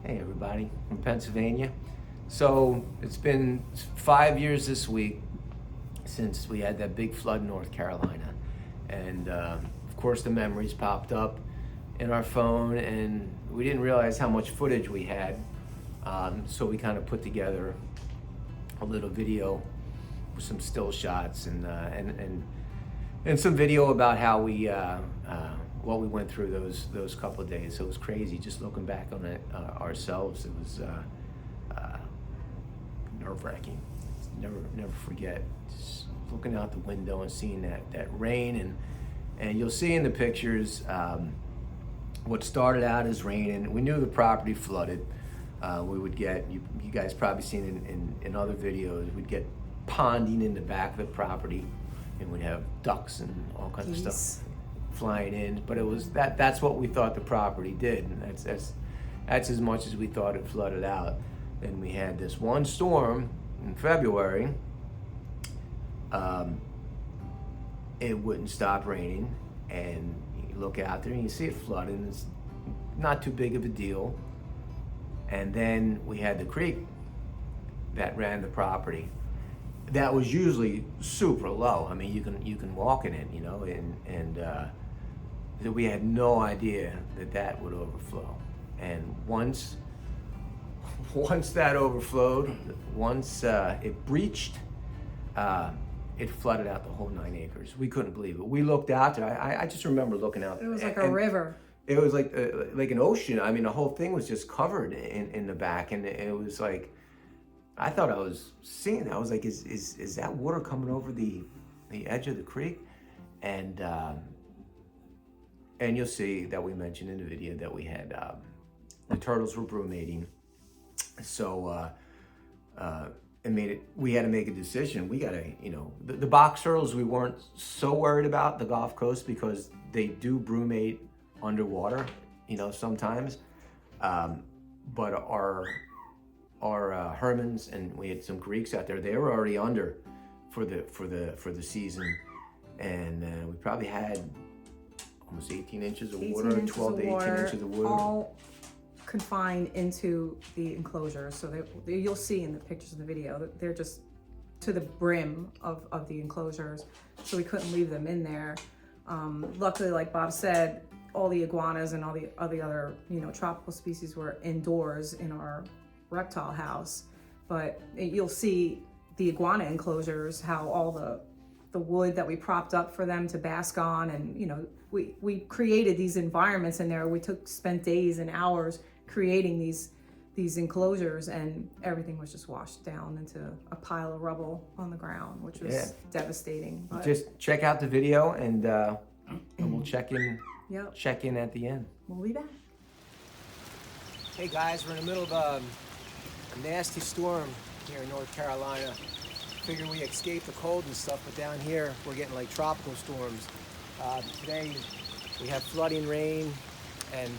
Hey everybody, from Pennsylvania. So it's been 5 years this week since we had that big flood in North Carolina. And of course the memories popped up in our phone and we didn't realize how much footage we had. So we kind of put together a little video with some still shots and some video about how we what we went through those couple of days. So it was crazy just looking back on it ourselves. It was nerve-wracking. Never forget just looking out the window and seeing that rain, and you'll see in the pictures what started out as rain, and we knew the property flooded. We would get, you guys probably seen in other videos, we'd get ponding in the back of the property, and we'd have ducks and all kinds of stuff flying in. But it was that's what we thought the property did, and that's as much as we thought it flooded out. Then we had this one storm in February. It wouldn't stop raining, and you look out there and you see it flooding. It's not too big of a deal. And then we had the creek that ran the property. That was usually super low. I mean, you can walk in it, you know, and we had no idea that would overflow. And once that overflowed, once it breached, it flooded out the whole 9 acres. We couldn't believe it. We looked out there. I just remember looking out. It was like a river. It was like an ocean. I mean, the whole thing was just covered in the back, and it was like, I thought I was seeing that. I was like, is that water coming over the edge of the creek? And you'll see that we mentioned in the video that we had the turtles were brumating. So we had to make a decision. We gotta, you know, the box turtles we weren't so worried about the Gulf Coast because they do brumate underwater, you know, sometimes. But our Hermans, and we had some Greeks out there, they were already under for the season, and we probably had almost 18 inches of water, 12 to 18 inches of water. All confined into the enclosures. So you'll see in the pictures of the video that they're just to the brim of the enclosures. So we couldn't leave them in there. Luckily, like Bob said, all the iguanas and all the other, you know, tropical species were indoors in our reptile house. But you'll see the iguana enclosures, how all the wood that we propped up for them to bask on, and you know, we created these environments in there. We spent days and hours creating these enclosures, and everything was just washed down into a pile of rubble on the ground, which was devastating. But just check out the video, and we'll check in. Yep. Check in at the end. We'll be back. Hey guys, we're in the middle of a nasty storm here in North Carolina. Figure we escaped the cold and stuff, but down here we're getting like tropical storms. Today we have flooding rain and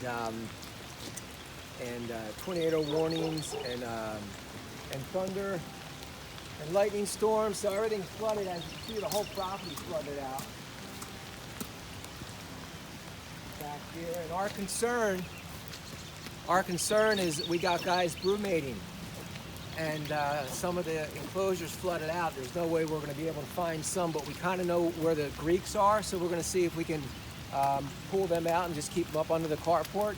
tornado warnings and thunder and lightning storms. So everything's flooded. As you can see, the whole property's flooded out back here. And our concern is we got guys brumating, and some of the enclosures flooded out. There's no way we're going to be able to find some, but we kind of know where the Greeks are, so we're going to see if we can pull them out and just keep them up under the carport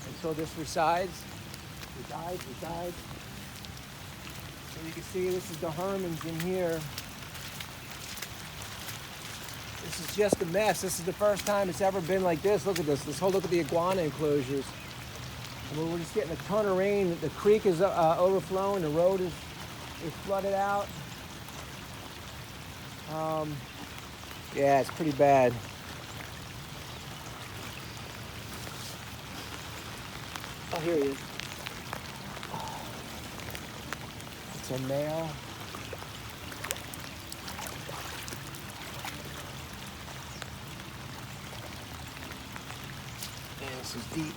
until this resides. We died. So you can see this is the Hermans in here. This is just a mess. This is the first time it's ever been like this. Look at this. Let's look at the iguana enclosures. And we're just getting a ton of rain. The creek is overflowing. The road is flooded out. Yeah, it's pretty bad. Oh, here he is. It's a male. And this is deep.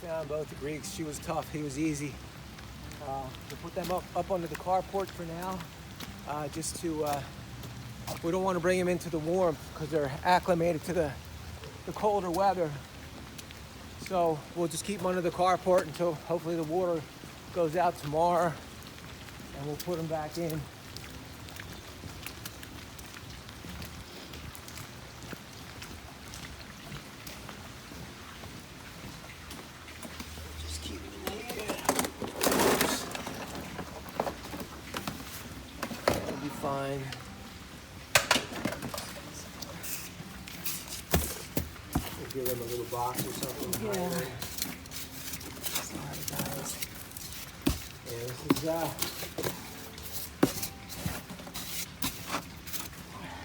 found both the Greeks. She was tough, he was easy. We'll put them up under the carport for now, just to, we don't want to bring them into the warmth because they're acclimated to the colder weather. So we'll just keep them under the carport until hopefully the water goes out tomorrow, and we'll put them back in. Just keep them in here. That'll be fine. We'll give them a little box or something. Yeah. Sorry, guys. Yeah,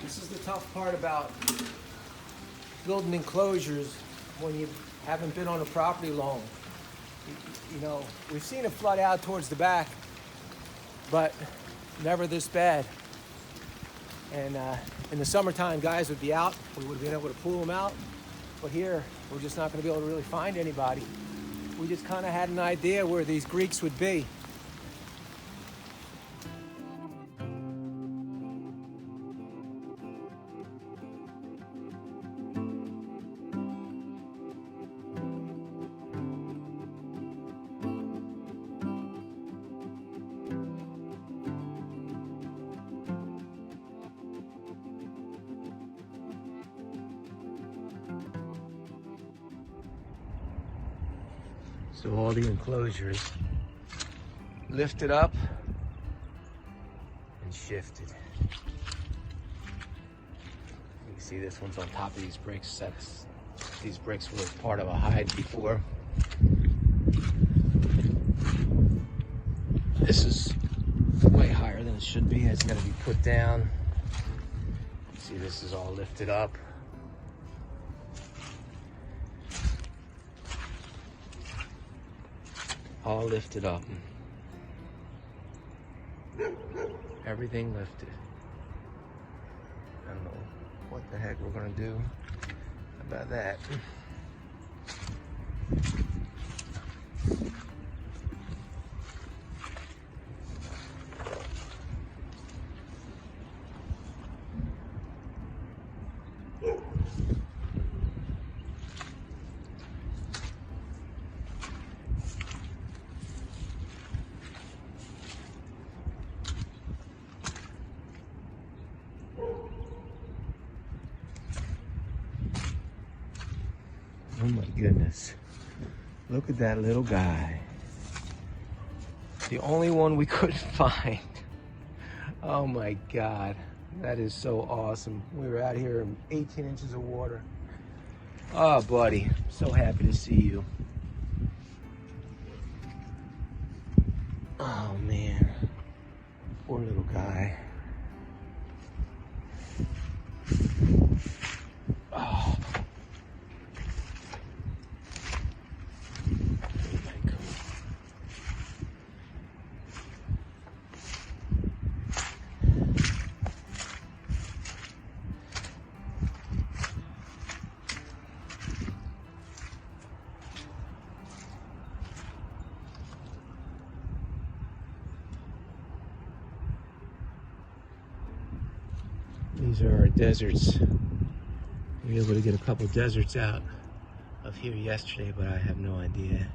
this is the tough part about building enclosures when you haven't been on a property long. You know, we've seen it flood out towards the back, but never this bad. And in the summertime, guys would be out. We would have been able to pull them out. But here, we're just not going to be able to really find anybody. We just kind of had an idea where these Greeks would be. So all the enclosures lifted up and shifted. You can see this one's on top of these bricks. These bricks were part of a hide before. This is way higher than it should be. It's got to be put down. See, this is all lifted up. All lifted up. Everything lifted. I don't know what the heck we're gonna do about that. Oh my goodness. Look at that little guy. The only one we couldn't find. Oh my God. That is so awesome. We were out here in 18 inches of water. Oh, buddy. So happy to see you. Oh man. Poor little guy. Oh. These are our deserts. We were able to get a couple deserts out of here yesterday, but I have no idea.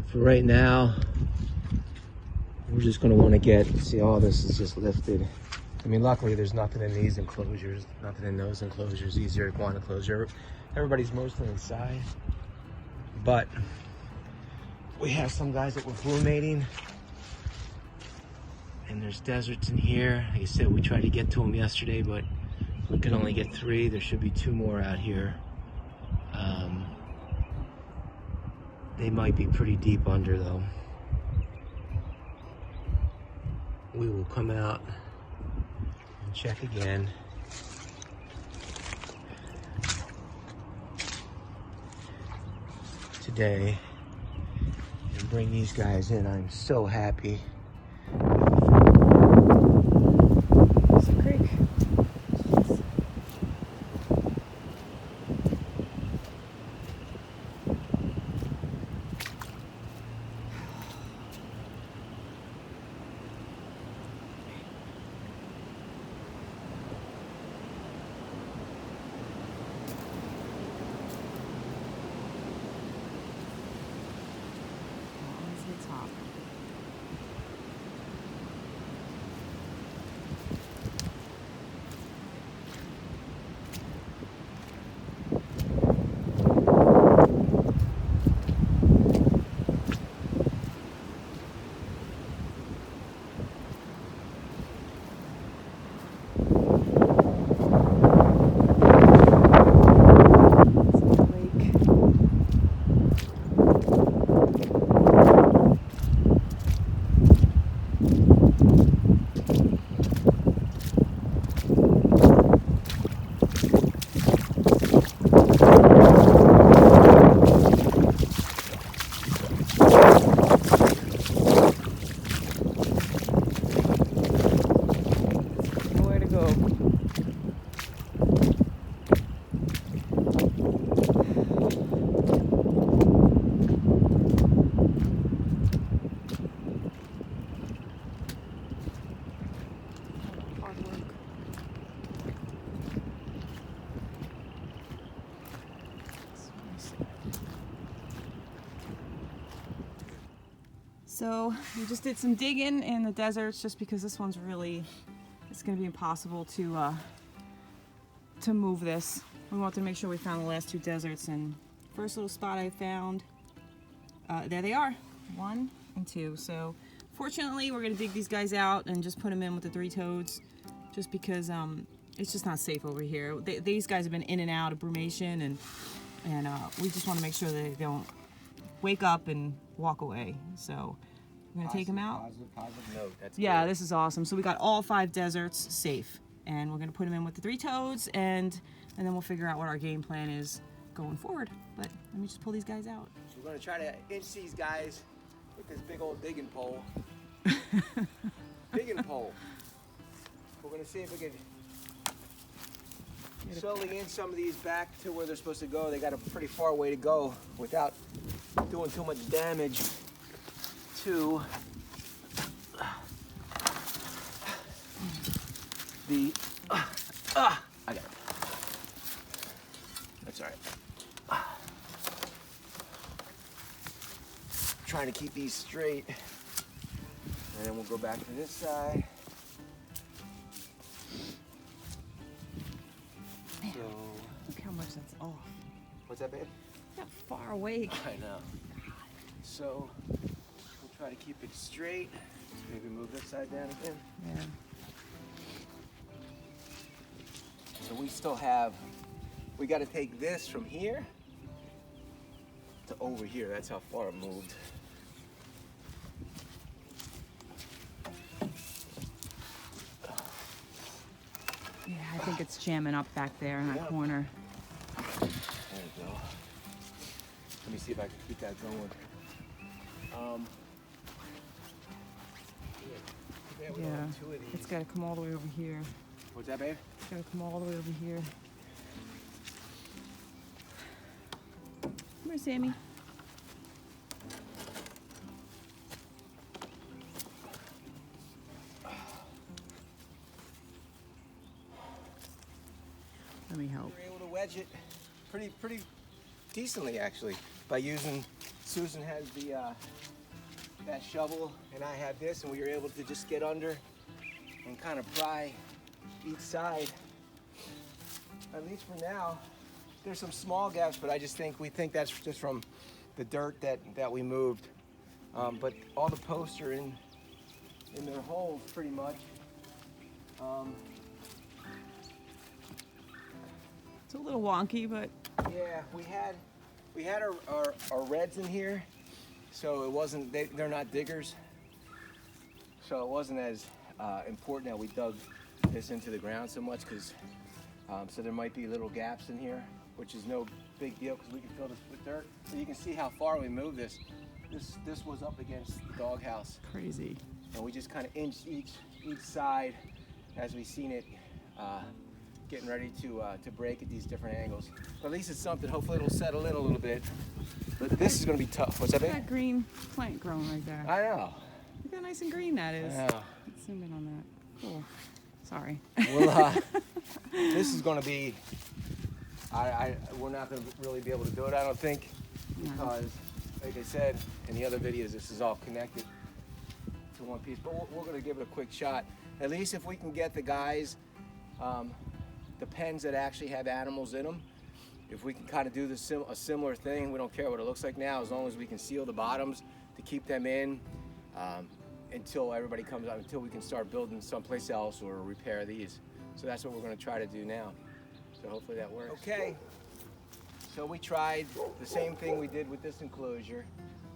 For right now, we're just going to want to get, see, all this is just lifted. I mean, luckily there's nothing in these enclosures, nothing in those enclosures. These are iguana enclosure. Everybody's mostly inside, but we have some guys that were flumating. And there's deserts in here. Like I said, we tried to get to them yesterday, but we could only get 3. There should be 2 more out here. They might be pretty deep under, though. We will come out and check again. Today and bring these guys in. I'm so happy. So we just did some digging in the deserts just because this one's really, it's gonna be impossible to move this. We wanted to make sure we found the last 2 deserts, and first little spot I found, there they are, 1 and 2. So fortunately we're gonna dig these guys out and just put them in with the 3 toads, just because it's just not safe over here. These guys have been in and out of brumation, and we just want to make sure that they don't wake up and walk away. So we're gonna take them out. Positive note. That's Yeah, good. this is awesome. So we got all 5 deserts safe, and we're gonna put them in with the 3 toads, and then we'll figure out what our game plan is going forward. But let me just pull these guys out. So we're gonna try to inch these guys with this big old digging pole. Digging pole. We're gonna see if we can slowly inch some of these back to where they're supposed to go. They got a pretty far way to go without doing too much damage to the I got it. That's all right. Trying to keep these straight, and then we'll go back to this side. Man, So, look how much that's off. what's that, babe? That far away. I know. So we'll try to keep it straight. Maybe move this side down again. Yeah. So we still have, we got to take this from here to over here. That's how far it moved. Yeah, I think it's jamming up back there in that Yeah. corner. There we go. Let me see if I can keep that going. We only Yeah, have 2 of these. it's got to come all the way over here. What's that, babe? It's got to come all the way over here. Come here, Sammy. Let me help. We were able to wedge it pretty decently, actually, by using, Susan has the that shovel and I have this, and we were able to just get under and kind of pry each side. At least for now. There's some small gaps, but we think that's just from the dirt that we moved. But all the posts are in their holes pretty much. It's a little wonky, but Yeah, we had our reds in here, so it wasn't, they're not diggers, so it wasn't as important that we dug this into the ground so much, because so there might be little gaps in here, which is no big deal because we can fill this with dirt. So you can see how far we moved this. This was up against the doghouse, crazy. and we just kind of inched each side as we seen it getting ready to break at these different angles. But at least it's something. Hopefully it'll settle in a little bit. But this is going to be tough. What's that, Look babe? at that green plant growing right there. I know. Look how nice and green that is. I know. Let's zoom in on that. Cool. Sorry. Well, this is going to be. We're not going to really be able to do it, I don't think, because, like I said in the other videos, this is all connected to one piece. But we're going to give it a quick shot. At least if we can get the guys, the pens that actually have animals in them, if we can kind of do a similar thing, we don't care what it looks like now, as long as we can seal the bottoms to keep them in until everybody comes out, until we can start building someplace else or repair these. So that's what we're going to try to do now. So hopefully that works. Okay, so we tried the same thing we did with this enclosure,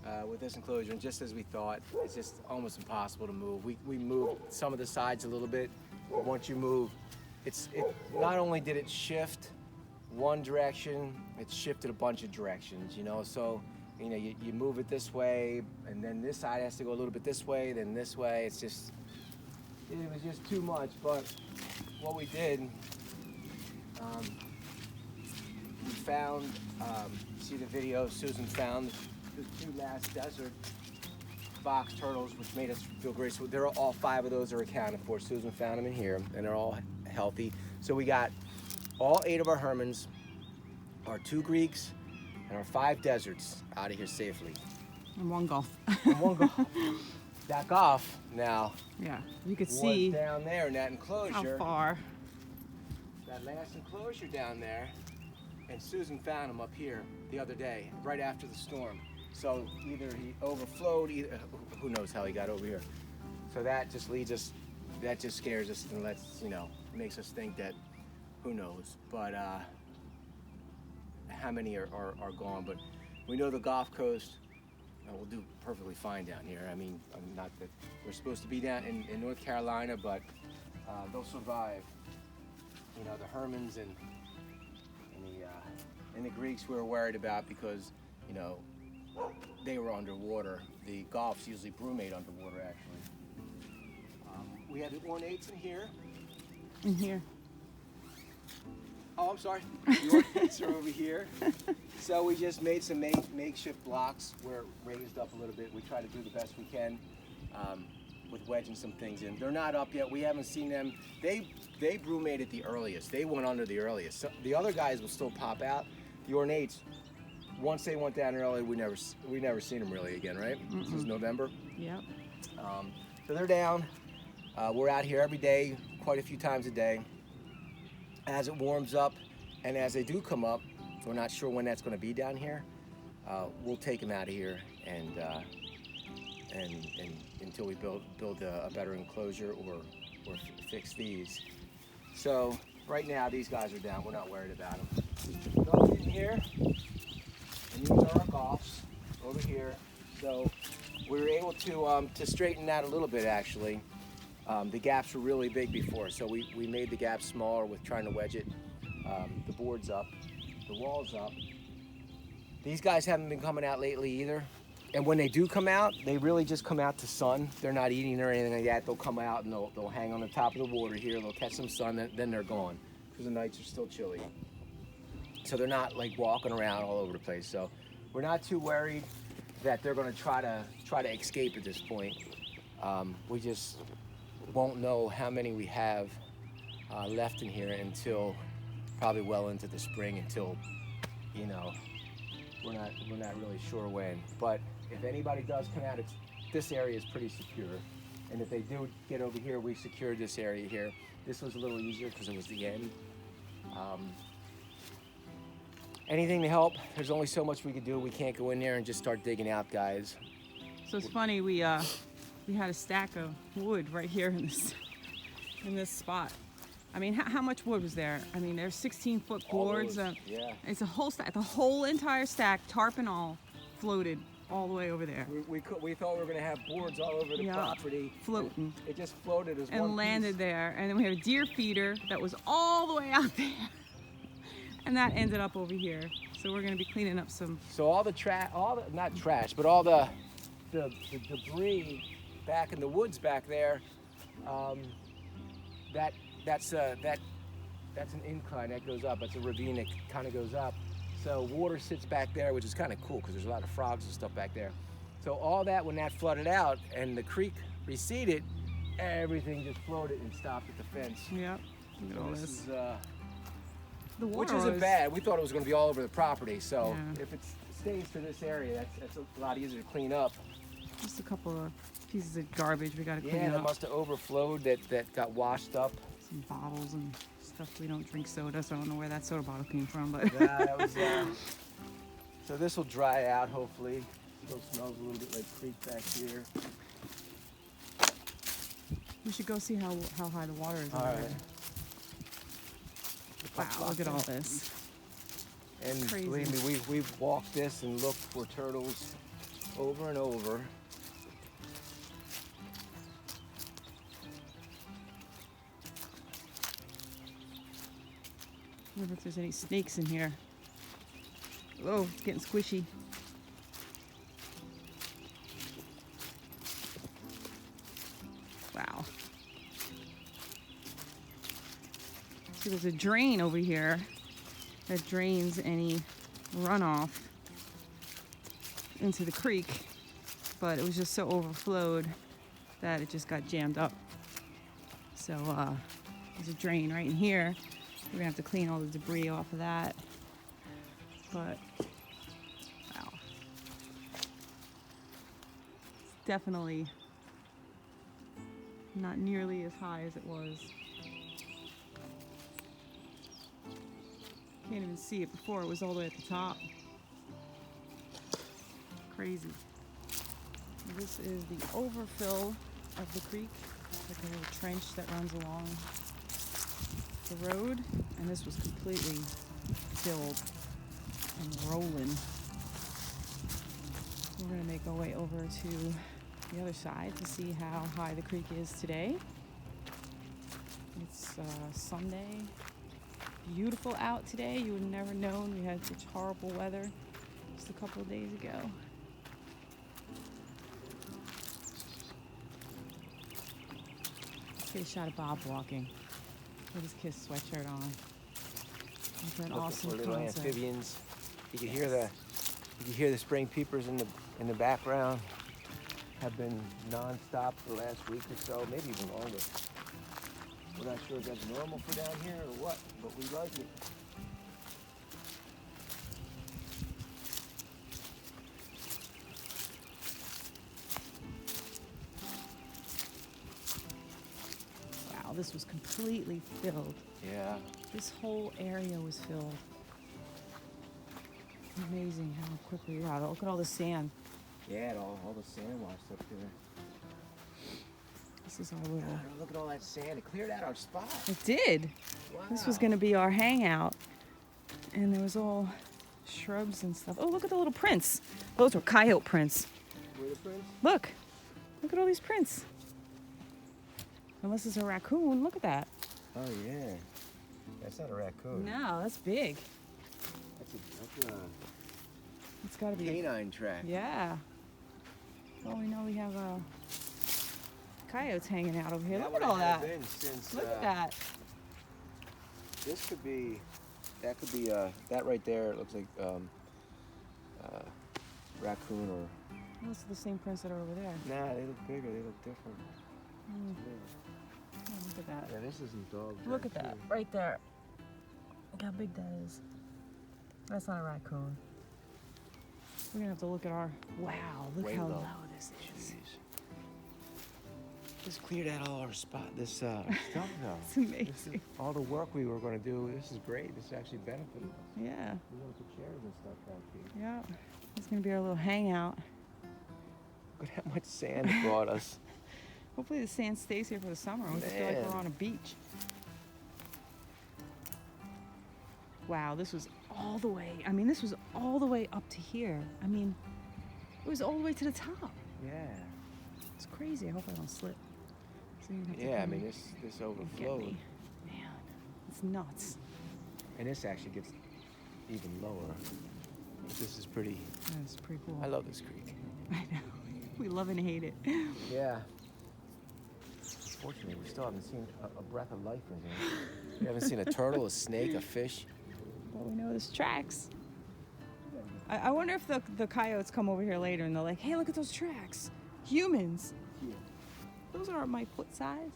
and just as we thought, it's just almost impossible to move. We moved some of the sides a little bit, but once you move, it not only did it shift one direction, it shifted a bunch of directions, you know. So, you know, you move it this way, and then this side has to go a little bit this way, then this way. It was just too much. But what we did, we found, see the video, Susan found the 2 last desert box turtles, which made us feel great. So they're all 5 of those are accounted for. Susan found them in here, and they're all healthy. So we got all 8 of our Hermans, our 2 Greeks, and our 5 deserts out of here safely. And one golf. And one golf. That golf now Yeah, you could was see down there in that how enclosure. far. That last enclosure down there. And Susan found him up here the other day, right after the storm. So either he overflowed, who knows how he got over here. So that just leads us, that just scares us and lets, makes us think that, who knows. But how many are gone. But we know the Gulf Coast will do perfectly fine down here. I mean, not that we're supposed to be down in North Carolina, but they'll survive. The Hermans and the Greeks we were worried about because, they were underwater. The Gulf's usually brumate underwater, actually. We have the ornates in here. In here. Oh, I'm sorry. The ornates are over here. So we just made some makeshift blocks where it raised up a little bit. We try to do the best we can with wedging some things in. They're not up yet. We haven't seen them. They brumated the earliest. They went under the earliest. So the other guys will still pop out. The ornates, once they went down early, we never seen them really again, right? Since November. Yep. So they're down. We're out here every day, quite a few times a day. As it warms up, and as they do come up, we're not sure when that's going to be down here. We'll take them out of here and until we build a better enclosure or fix these. So right now these guys are down. We're not worried about them. Go in here, and these are our Gulfs over here. So we were able to straighten that a little bit actually. The gaps were really big before, so we made the gaps smaller with trying to wedge it. The boards up, the walls up. These guys haven't been coming out lately either. And when they do come out, they really just come out to sun. They're not eating or anything like that. They'll come out and they'll hang on the top of the water here. They'll catch some sun, then they're gone because the nights are still chilly. So they're not like walking around all over the place. So we're not too worried that they're going to try to escape at this point. We just won't know how many we have left in here until probably well into the spring. Until we're not really sure when. But if anybody does come out, this area is pretty secure. And if they do get over here, we secured this area here. This was a little easier because it was the end. Anything to help. There's only so much we could do. We can't go in there and just start digging out, guys. So it's funny, we had a stack of wood right here in this spot. I mean, how much wood was there? I mean, there's 16-foot boards. Yeah. It's a whole stack, the whole entire stack, tarp and all, floated all the way over there. We thought we were going to have boards all over the property. Floating. It just floated as one and landed piece. there. And then we have a deer feeder that was all the way out there. And that ended up over here. So we're going to be cleaning up some. So all the not trash, but all the debris back in the woods back there, that's an incline that goes up. That's a ravine that kind of goes up. So water sits back there, which is kind of cool because there's a lot of frogs and stuff back there. So all that, when that flooded out and the creek receded, everything just floated and stopped at the fence. Yep. Look at all this. Is, the water which isn't was bad. We thought it was going to be all over the property. So Yeah. if it stays to this area, that's a lot easier to clean up. just a couple of pieces of garbage we got to clean Yeah, that up. must have overflowed. That got washed up. Some bottles and stuff. We don't drink soda, so I don't know where that soda bottle came from. But Yeah, that was. So this will dry out hopefully. Still smells a little bit like creek back here. we should go see how high the water is. All over right. there. Wow, look at all this. And Crazy. believe me, we've walked this and looked for turtles over and over. I wonder if there's any snakes in here. Oh, it's getting squishy. Wow. So there's a drain over here that drains any runoff into the creek, but it was just so overflowed that it just got jammed up. So there's a drain right in here. We're gonna have to clean all the debris off of that. But wow. definitely not nearly as high as it was. Can't even see it before. It was all the way at the top. Crazy. This is the overfill of the creek. It's like a little trench that runs along the road, and this was completely filled and rolling. We're gonna make our way over to the other side to see how high the creek is today. It's Sunday. Beautiful out today. You would have never known we had such horrible weather just a couple of days ago. Let's get a shot of Bob walking with his KISS sweatshirt on. After an awesome for little concert. amphibians. You can hear the spring peepers in the background. Have been non-stop for the last week or so, maybe even longer. We're not sure if that's normal for down here or what, but we like it. Wow, this was completely filled. Yeah. This whole area was filled. Amazing how quickly, wow, look at all the sand. Yeah, all the sand washed up there. This is our little... God, look at all that sand. It cleared out our spot. It did. Wow. This was going to be our hangout. And there was all shrubs and stuff. Oh, look at the little prints. Those were coyote prints. Were the prints? Look at all these prints. Unless it's a raccoon, look at that. Oh, yeah. That's not a raccoon. No, that's big. That's a It's got to be. canine track. Yeah. Oh, we know we have coyotes hanging out over here. That Look at all would have that. been since, Look at that. This could be, that could be, that right there, it looks like raccoon or... Those are the same prints that are over there. Nah, they look bigger, they look different. Mm. Oh, look at that. Yeah, this isn't dog. Look at that, right there. Look how big that is. That's not a raccoon. We're gonna have to look at our... Wow, look Way how low. low this is. Just cleared out all our spot, this stuff though. It's amazing. All the work we were going to do, this is great. This actually benefited us. Yeah, We want to put chairs and stuff back here. yeah. It's gonna be our little hangout. Look at how much sand it brought us. Hopefully the sand stays here for the summer. We feel like Man. we're on a beach. Wow, this was all the way. I mean, this was all the way up to here. I mean, it was all the way to the top. Yeah. It's crazy. I hope I don't slip. So you're gonna have to Yeah, I come mean, this and get overflowed. me. Man, it's nuts. And this actually gets even lower. This is pretty, That's pretty cool. I love this creek. I know. We love and hate it. Yeah. Fortunately, we still haven't seen a breath of life in here. We haven't seen a turtle, a snake, a fish. But we know there's tracks. I wonder if the coyotes come over here later and they're like, hey, look at those tracks. Humans. Yeah. Those are my foot size.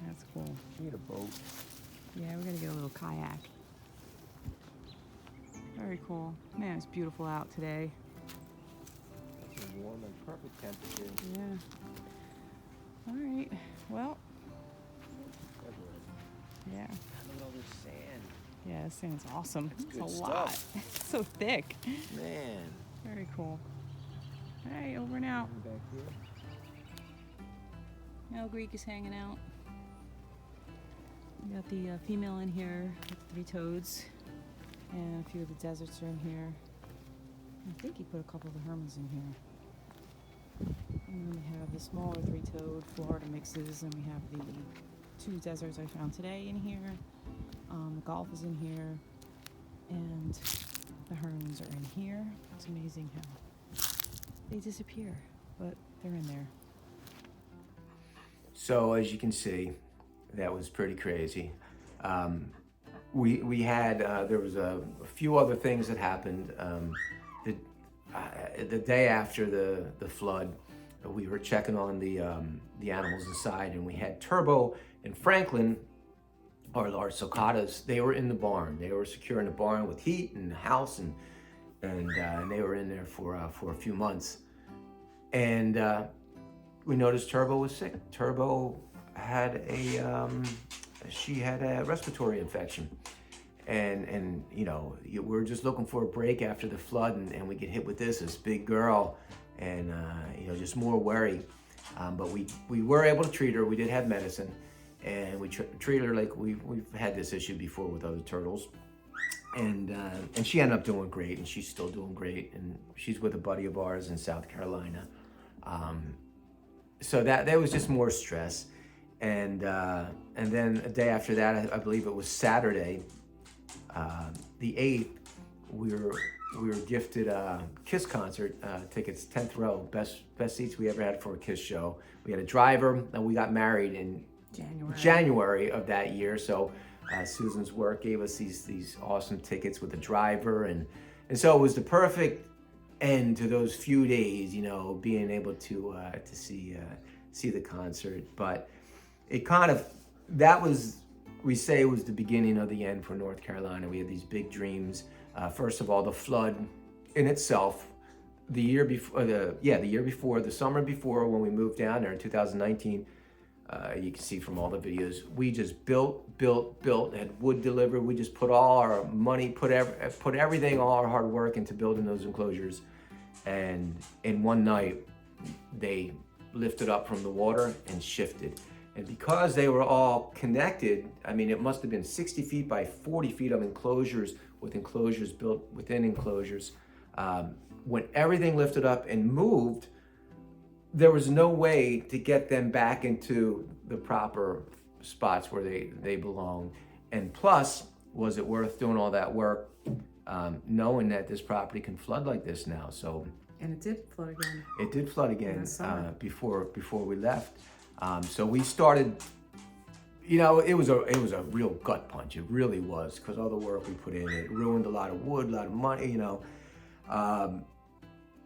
That's cool. We need a boat. Yeah, we're gonna get a little kayak. Very cool. Man, it's beautiful out today. It's a warm and perfect temperature. Yeah. All right. Well, yeah. Look at all this sand. Yeah, this thing's awesome. It's It's good a lot. stuff. It's so thick. Man. Very cool. All right, over and out. Back here. Now Greek is hanging out. We got the female in here with the 3 toads, and a few of the deserts are in here. I think he put a couple of the hermits in here. And then we have the smaller 3-toed Florida mixes, and we have the 2 deserts I found today in here. The golf is in here, and the herons are in here. It's amazing how they disappear, but they're in there. So as you can see, that was pretty crazy. We had there was a few other things that happened. The day after the flood, we were checking on the animals inside, and we had Turbo and Franklin, our cicadas. They were in the barn. They were secure in the barn with heat and the house, and they were in there for a few months. and we noticed Turbo was sick. Turbo had she had a respiratory infection. And you know, we're just looking for a break after the flood, and we get hit with this big girl, and you know, just more worry. But we were able to treat her. We did have medicine, and we treated her like we've had this issue before with other turtles. And she ended up doing great, and she's still doing great, and she's with a buddy of ours in South Carolina. So that was just more stress, and then a day after that, I believe it was Saturday, the 8th, we were gifted a Kiss concert tickets, 10th row, best seats we ever had for a Kiss show. We had a driver, and we got married in January of that year. So Susan's work gave us these awesome tickets with a driver, and so it was the perfect end to those few days, you know, being able to see the concert. But it kind of, that was, we say it was the beginning of the end for North Carolina. We had these big dreams. First of all, the flood in itself, the year before, the summer before, when we moved down there in 2019, you can see from all the videos, we just built, had wood delivered. We just put all our money, put everything, all our hard work into building those enclosures. And in one night, they lifted up from the water and shifted. And because they were all connected, I mean, it must have been 60 feet by 40 feet of enclosures, with enclosures built within enclosures. When everything lifted up and moved, there was no way to get them back into the proper spots where they belong. And plus, was it worth doing all that work, knowing that this property can flood like this now? So, and it did flood again. It did flood again before we left. So we started, you know, it was a real gut punch. It really was, because all the work we put in, it ruined a lot of wood, a lot of money, you know.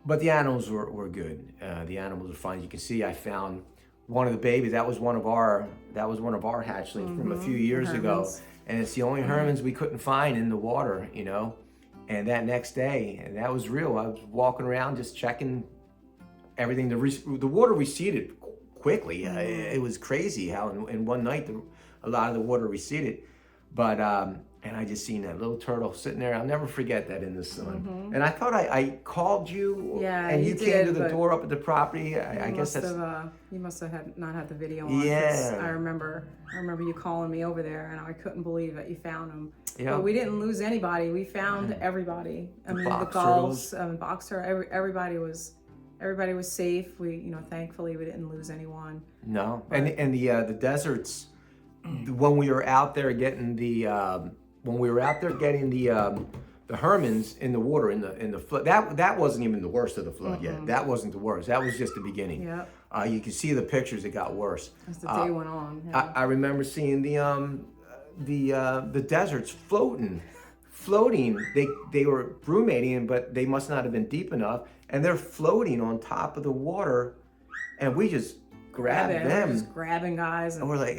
But the animals were good. The animals were fine. You can see I found one of the babies. That was one of our hatchlings from a few years ago. And it's the only Hermans we couldn't find in the water, you know. And that next day, and that was real, I was walking around just checking everything. The water receded quickly. It was crazy how in one night a lot of the water receded. But and I just seen that little turtle sitting there. I'll never forget that in the sun. And I thought I called you, and you came to the door up at the property. I guess that's... you must have not had the video on. Yeah. I remember you calling me over there, and I couldn't believe that you found him. Yeah. But we didn't lose anybody. We found everybody. I mean, the gulls, box turtle, everybody was safe. We, you know, thankfully we didn't lose anyone. No, but, and the deserts, when we were out there getting the Hermans in the water in the flood, that wasn't even the worst of the flood yet. That wasn't the worst. That was just the beginning. Yeah. You can see the pictures. It got worse as the day went on. Yeah. I remember seeing the deserts floating. They were brumating, but they must not have been deep enough, and they're floating on top of the water, and we just grabbed them. Just grabbing guys, and we're like,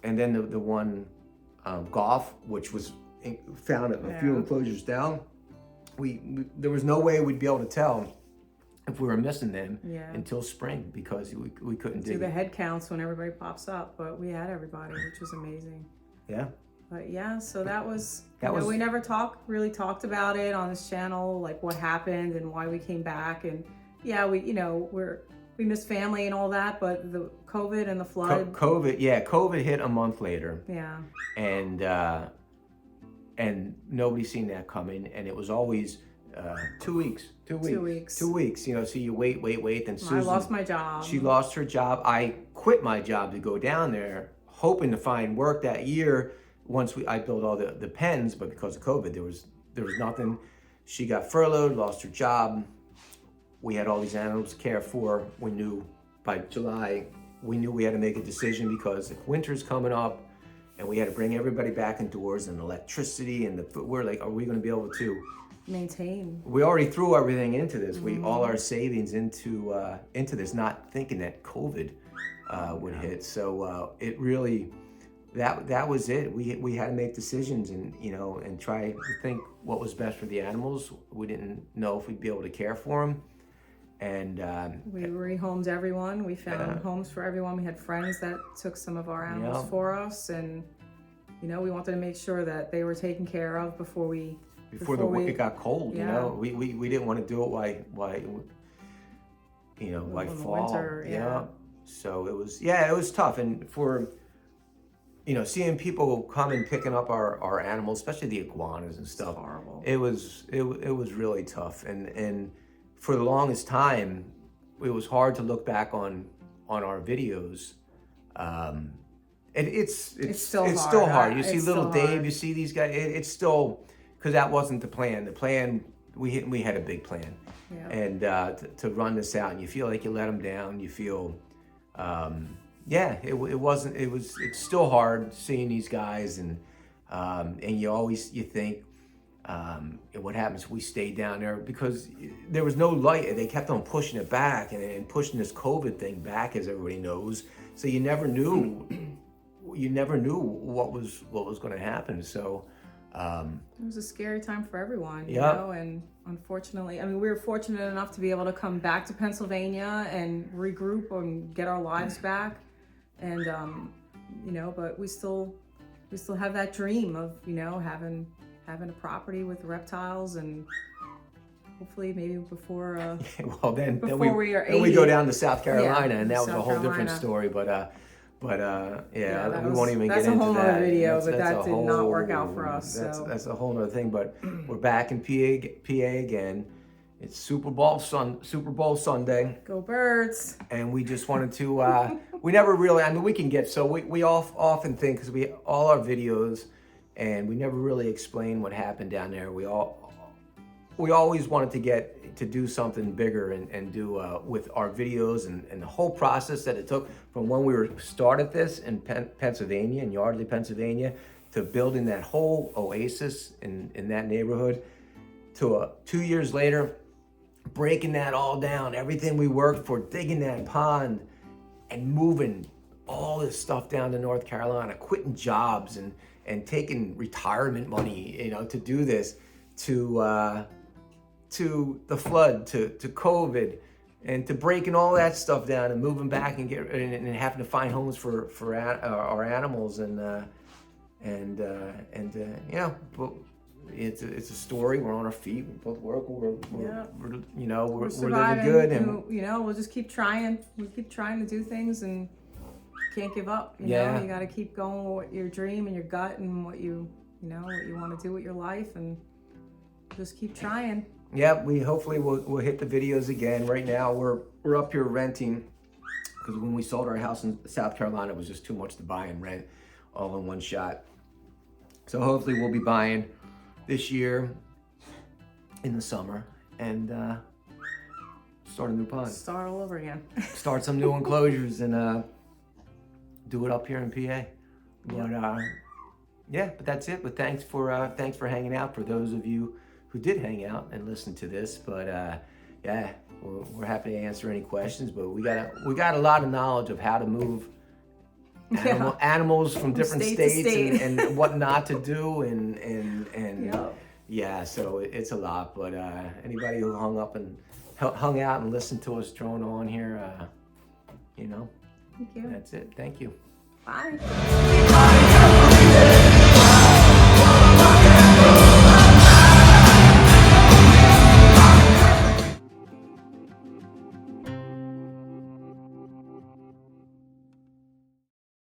and then the one golf, which was found a few enclosures down. There was no way we'd be able to tell if we were missing them until spring, because we couldn't do the head counts when everybody pops up, but we had everybody, which was amazing. Yeah. But yeah, so we never really talked about it on this channel, like what happened and why we came back. And yeah, we missed family and all that, but the COVID and the flood. COVID hit a month later. Yeah. And nobody seen that coming, and it was always 2 weeks. 2 weeks. 2 weeks. You know, so you wait. Then Susan, I lost my job. She lost her job. I quit my job to go down there, hoping to find work that year. Once I built all the pens, but because of COVID, there was nothing. She got furloughed, lost her job. We had all these animals to care for. We knew by July, we had to make a decision, because if winter's coming up and we had to bring everybody back indoors, and electricity and we're like, are we going to be able to maintain? We already threw everything into this. All our savings into this, not thinking that COVID would hit. So it really, that was it. We had to make decisions, and try to think what was best for the animals. We didn't know if we'd be able to care for them, And We rehomed everyone. We found homes for everyone. We had friends that took some of our animals for us, and you know, we wanted to make sure that they were taken care of before it got cold. You know, we didn't want to do it while fall. Winter, So it was tough, and for seeing people come and picking up our animals, especially the iguanas and stuff. It's horrible. It was really tough, and for the longest time, it was hard to look back on our videos. It's still hard. You see little Dave, you see these guys. It's still, because that wasn't the plan. The plan, we had a big plan, and to run this out, and you feel like you let them down. You feel, it's still hard seeing these guys, and you think, what happens if we stay down there, because there was no light. They kept on pushing it back and pushing this COVID thing back, as everybody knows. So you never knew. You never knew what was going to happen. So it was a scary time for everyone, you know. And unfortunately, I mean, we were fortunate enough to be able to come back to Pennsylvania and regroup and get our lives back. And but we still have that dream of having a property with reptiles, and hopefully maybe before then we go down to South Carolina, and that was a whole different story. We won't even get into that. That's a whole other video, but that did not work out for us. That's a whole other thing. But we're back in PA again. It's Super Bowl Sunday. Go Birds! And we just wanted to. We never really. I mean, we can get we often think, because all our videos, and we never really explain what happened down there. We always wanted to do something bigger and do with our videos and the whole process that it took from when we started this in Pennsylvania, in Yardley, Pennsylvania, to building that whole Oasis in that neighborhood, to 2 years later, breaking that all down, everything we worked for, digging that pond and moving all this stuff down to North Carolina, quitting jobs and taking retirement money, to do this, to the flood, to COVID, and to breaking all that stuff down and moving back and having to find homes for our animals, but it's a story. We're on our feet. We both work. We're living good, and we'll just keep trying. We keep trying to do things, and can't give up. You got to keep going with your dream and your gut and what you want to do with your life, and just keep trying. Yeah, hopefully we'll hit the videos again. Right now we're up here renting, because when we sold our house in South Carolina, it was just too much to buy and rent all in one shot. So hopefully we'll be buying this year in the summer and start a new pond. Start all over again. Start some new enclosures and do it up here in PA. But that's it. But thanks for hanging out, for those of you who did hang out and listen to this. But we're happy to answer any questions. But we got a lot of knowledge of how to move animals from different states and what not to do so it's a lot. But anybody who hung out and listened to us drone on here, Thank you. That's it. Thank you. Bye.